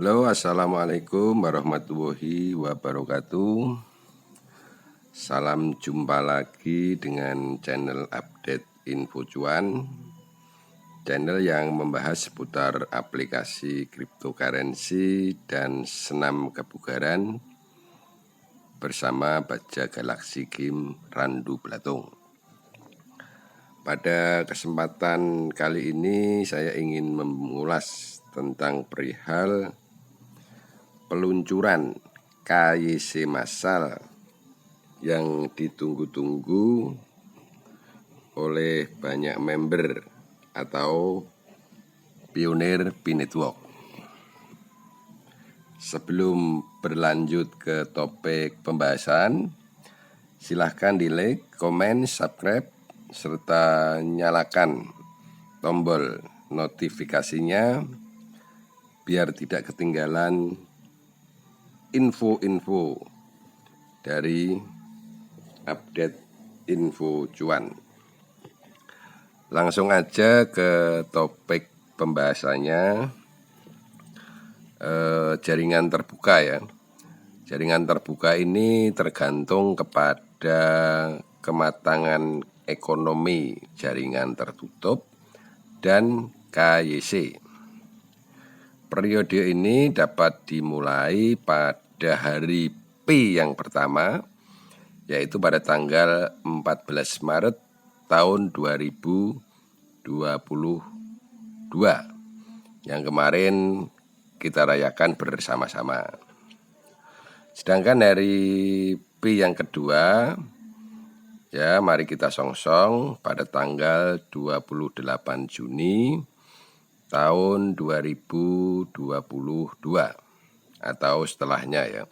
Halo, assalamualaikum warahmatullahi wabarakatuh. Salam jumpa lagi dengan channel update info cuan, channel yang membahas seputar aplikasi cryptocurrency dan senam kebugaran bersama Baja Galaxy Game Randu Blatung. Pada kesempatan kali ini saya ingin mengulas tentang perihal peluncuran KYC massal yang ditunggu-tunggu oleh banyak member atau pionir P-Network. Sebelum berlanjut ke topik pembahasan, silahkan di like, komen, subscribe, serta nyalakan tombol notifikasinya biar tidak ketinggalan info-info dari update info cuan. Langsung aja ke topik pembahasannya. Jaringan terbuka ya. Jaringan terbuka ini tergantung kepada kematangan ekonomi jaringan tertutup dan KYC. Periode ini dapat dimulai pada hari P yang pertama, yaitu pada tanggal 14 Maret tahun 2022 yang kemarin kita rayakan bersama-sama. Sedangkan dari P yang kedua, ya mari kita songsong pada tanggal 28 Juni tahun 2022 atau setelahnya ya.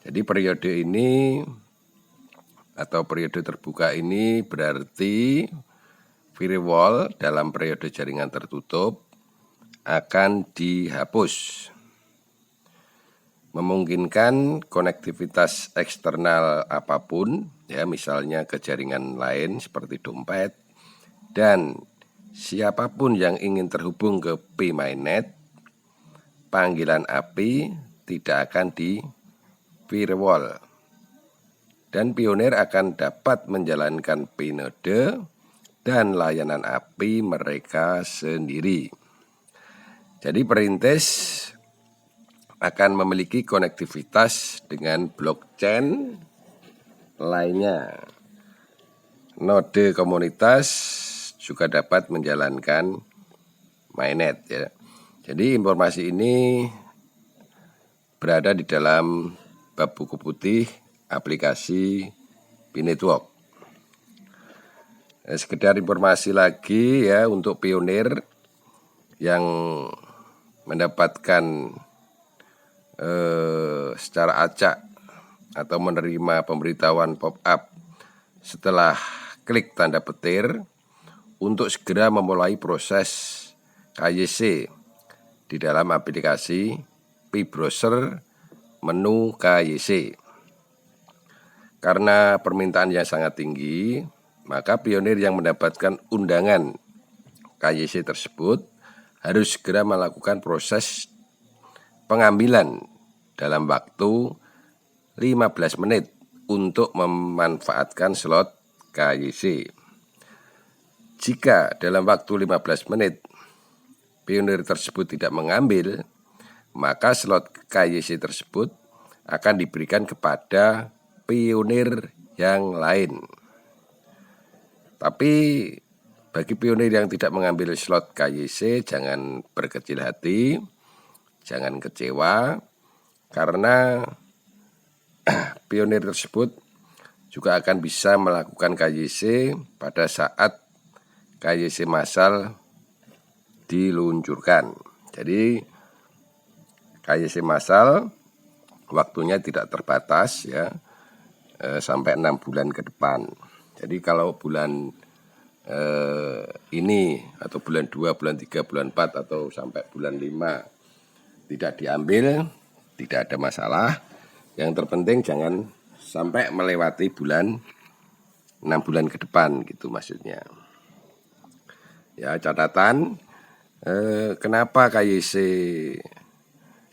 Jadi periode ini atau periode terbuka ini berarti firewall dalam periode jaringan tertutup akan dihapus, memungkinkan konektivitas eksternal apapun ya, misalnya ke jaringan lain seperti dompet, dan siapapun yang ingin terhubung ke P-Mainnet, panggilan API tidak akan di firewall dan pionir akan dapat menjalankan P-Node dan layanan API mereka sendiri. Jadi perintis akan memiliki konektivitas dengan blockchain lainnya. Node komunitas juga dapat menjalankan mainnet ya. Jadi informasi ini berada di dalam bab buku putih aplikasi P-Network. Sekedar informasi lagi ya untuk pionir yang mendapatkan secara acak atau menerima pemberitahuan pop-up setelah klik tanda petir untuk segera memulai proses KYC di dalam aplikasi P-Browser menu KYC. Karena permintaan yang sangat tinggi, maka pionir yang mendapatkan undangan KYC tersebut harus segera melakukan proses pengambilan dalam waktu 15 menit untuk memanfaatkan slot KYC. Jika dalam waktu 15 menit pionir tersebut tidak mengambil, maka slot KYC tersebut akan diberikan kepada pionir yang lain. Tapi bagi pionir yang tidak mengambil slot KYC, jangan berkecil hati, jangan kecewa, karena pionir tersebut juga akan bisa melakukan KYC pada saat KYC massal diluncurkan. Jadi KYC massal waktunya tidak terbatas ya, sampai 6 bulan ke depan. Jadi kalau bulan ini atau bulan 2, bulan 3, bulan 4 atau sampai bulan 5 tidak diambil, tidak ada masalah. Yang terpenting jangan sampai melewati bulan 6 bulan ke depan gitu maksudnya. Ya, catatan kenapa KYC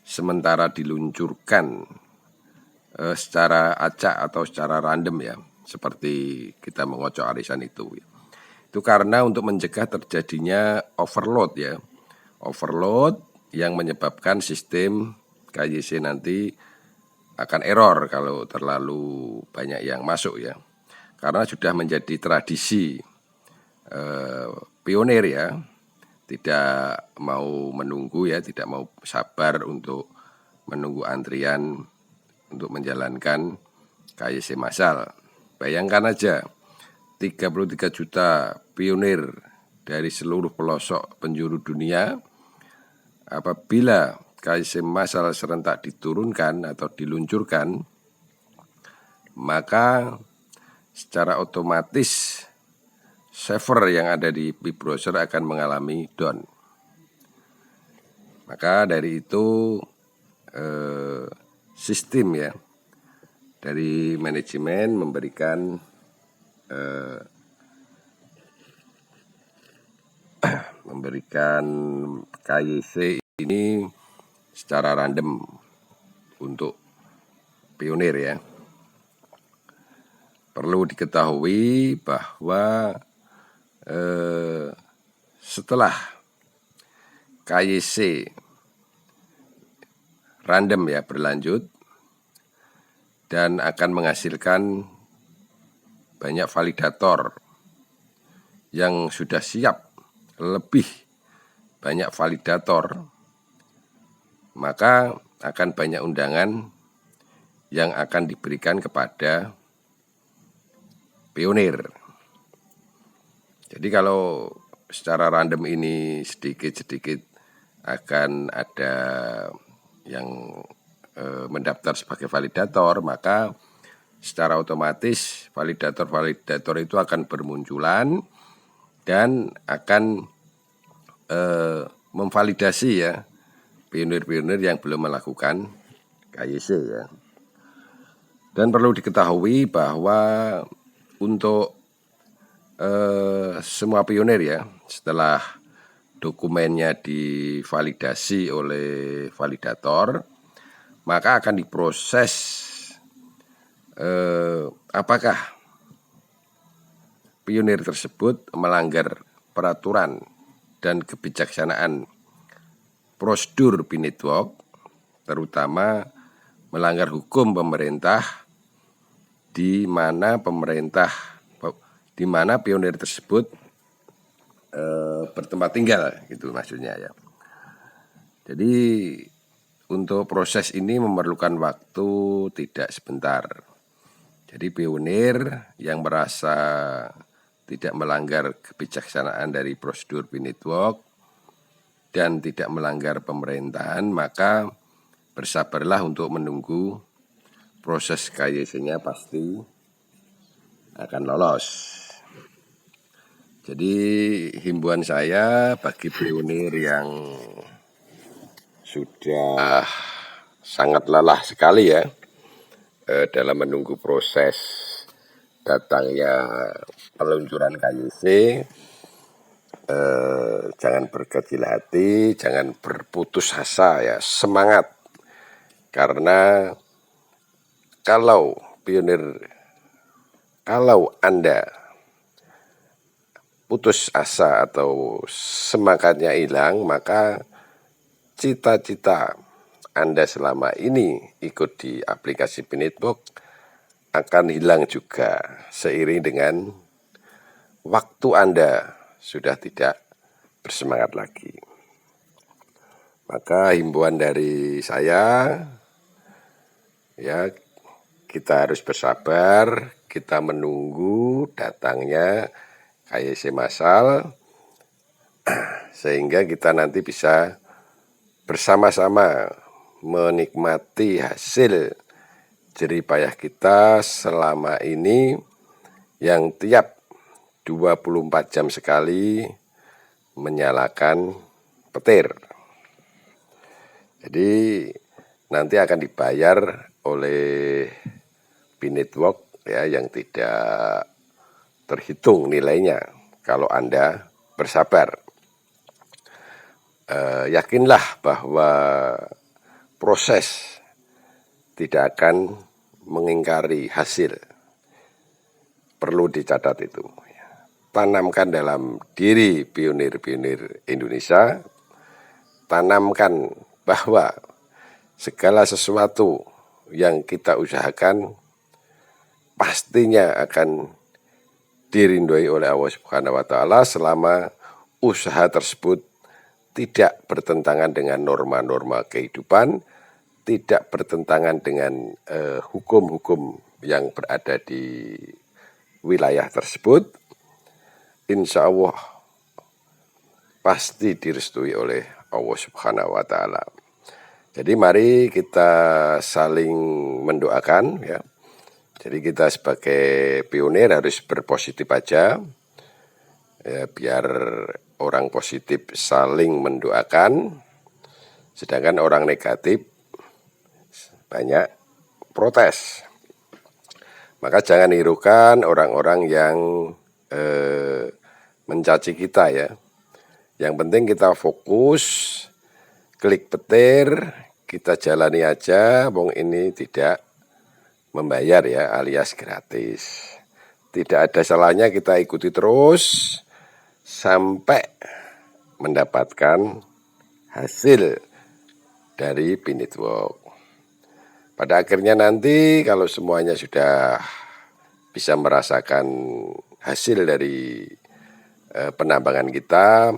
sementara diluncurkan secara acak atau secara random ya, seperti kita mengocok arisan itu. Itu karena untuk mencegah terjadinya overload ya, overload yang menyebabkan sistem KYC nanti akan error kalau terlalu banyak yang masuk ya. Karena sudah menjadi tradisi pionir ya, tidak mau menunggu ya, tidak mau sabar untuk menunggu antrian untuk menjalankan KYC massal. Bayangkan aja 33 juta pionir dari seluruh pelosok penjuru dunia, apabila KYC massal serentak diturunkan atau diluncurkan, maka secara otomatis server yang ada di browser akan mengalami down. Maka dari itu sistem ya dari manajemen memberikan KYC ini secara random untuk pionir ya. Perlu diketahui bahwa setelah KYC random ya berlanjut dan akan menghasilkan banyak validator yang sudah siap, lebih banyak validator, maka akan banyak undangan yang akan diberikan kepada pionir. Jadi kalau secara random ini sedikit-sedikit akan ada yang mendaftar sebagai validator, maka secara otomatis validator itu akan bermunculan dan akan memvalidasi ya pionir-pionir yang belum melakukan KYC ya. Dan perlu diketahui bahwa untuk semua pionir ya, setelah dokumennya divalidasi oleh validator, maka akan diproses apakah pionir tersebut melanggar peraturan dan kebijaksanaan prosedur Binetwork, terutama melanggar hukum pemerintah, di mana pionir tersebut bertempat tinggal, gitu maksudnya ya. Jadi untuk proses ini memerlukan waktu tidak sebentar. Jadi pionir yang merasa tidak melanggar kebijaksanaan dari prosedur Binetwork dan tidak melanggar pemerintahan, maka bersabarlah untuk menunggu proses KYC-nya, pasti akan lolos. Jadi himbauan saya bagi pionir yang sudah sangat lelah sekali ya dalam menunggu proses datangnya peluncuran KYC, jangan berkecil hati, jangan berputus asa ya, semangat. Karena kalau Anda putus asa atau semangatnya hilang, maka cita-cita Anda selama ini ikut di aplikasi Binetwork akan hilang juga seiring dengan waktu Anda sudah tidak bersemangat lagi. Maka himbauan dari saya ya, kita harus bersabar, kita menunggu datangnya KYC massal sehingga kita nanti bisa bersama-sama menikmati hasil jerih payah kita selama ini yang tiap 24 jam sekali menyalakan petir. Jadi nanti akan dibayar oleh Binetwork ya, yang tidak terhitung nilainya kalau Anda bersabar. Yakinlah bahwa proses, tidak akan mengingkari hasil. Perlu dicatat itu. Tanamkan dalam diri pionir-pionir Indonesia, tanamkan bahwa segala sesuatu yang kita usahakan pastinya akan dirindui oleh Allah Subhanahu wa Ta'ala selama usaha tersebut tidak bertentangan dengan norma-norma kehidupan, tidak bertentangan dengan hukum-hukum yang berada di wilayah tersebut. Insya Allah pasti direstui oleh Allah Subhanahu wa Ta'ala. Jadi mari kita saling mendoakan ya. Jadi kita sebagai pionir harus berpositif aja ya, biar orang positif saling mendoakan, sedangkan orang negatif banyak protes. Maka jangan hiraukan orang-orang yang mencaci kita ya. Yang penting kita fokus, klik petir, kita jalani aja, wong ini tidak membayar ya, alias gratis. Tidak ada salahnya kita ikuti terus sampai mendapatkan hasil dari Pinetwork. Pada akhirnya nanti kalau semuanya sudah bisa merasakan hasil dari penambangan kita,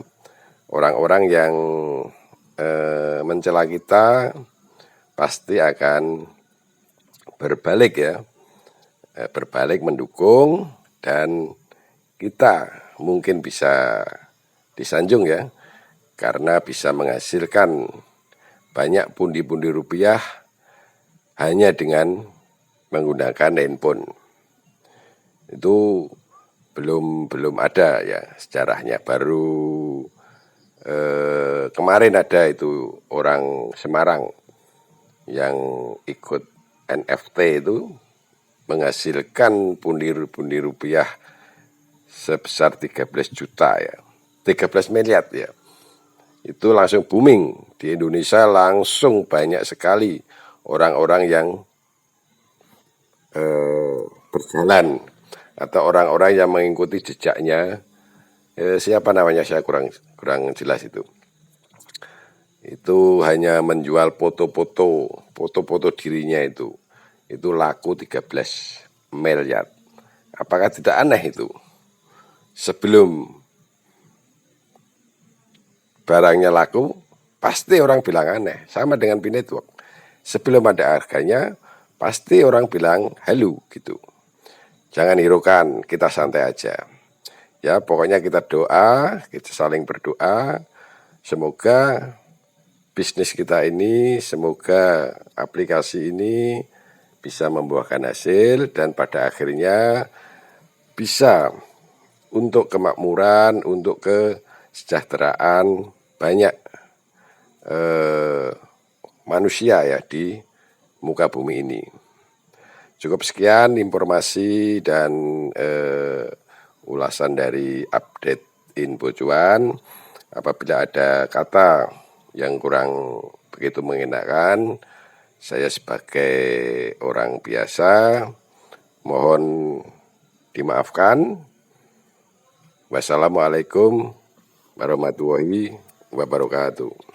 orang-orang yang mencela kita pasti akan berbalik ya, berbalik mendukung, dan kita mungkin bisa disanjung ya, karena bisa menghasilkan banyak pundi-pundi rupiah hanya dengan menggunakan handphone. Itu belum ada ya sejarahnya, baru kemarin ada itu orang Semarang yang ikut NFT itu menghasilkan pundi-pundi rupiah sebesar 13 juta ya, 13 miliar ya. Itu langsung booming di Indonesia, langsung banyak sekali orang-orang yang berjalan atau orang-orang yang mengikuti jejaknya. Siapa namanya saya kurang jelas itu. Itu hanya menjual foto-foto dirinya itu laku 13 miliar. Apakah tidak aneh itu? Sebelum barangnya laku, pasti orang bilang aneh. Sama dengan Pinetwork. Sebelum ada harganya, pasti orang bilang halu gitu. Jangan hiraukan, kita santai aja. Ya, pokoknya kita doa, kita saling berdoa. Semoga bisnis kita ini, semoga aplikasi ini bisa membuahkan hasil dan pada akhirnya bisa untuk kemakmuran, untuk kesejahteraan banyak manusia ya di muka bumi ini. Cukup sekian informasi dan ulasan dari update info cuan. Apabila ada kata yang kurang begitu mengenakan, saya sebagai orang biasa mohon dimaafkan. Wassalamualaikum warahmatullahi wabarakatuh.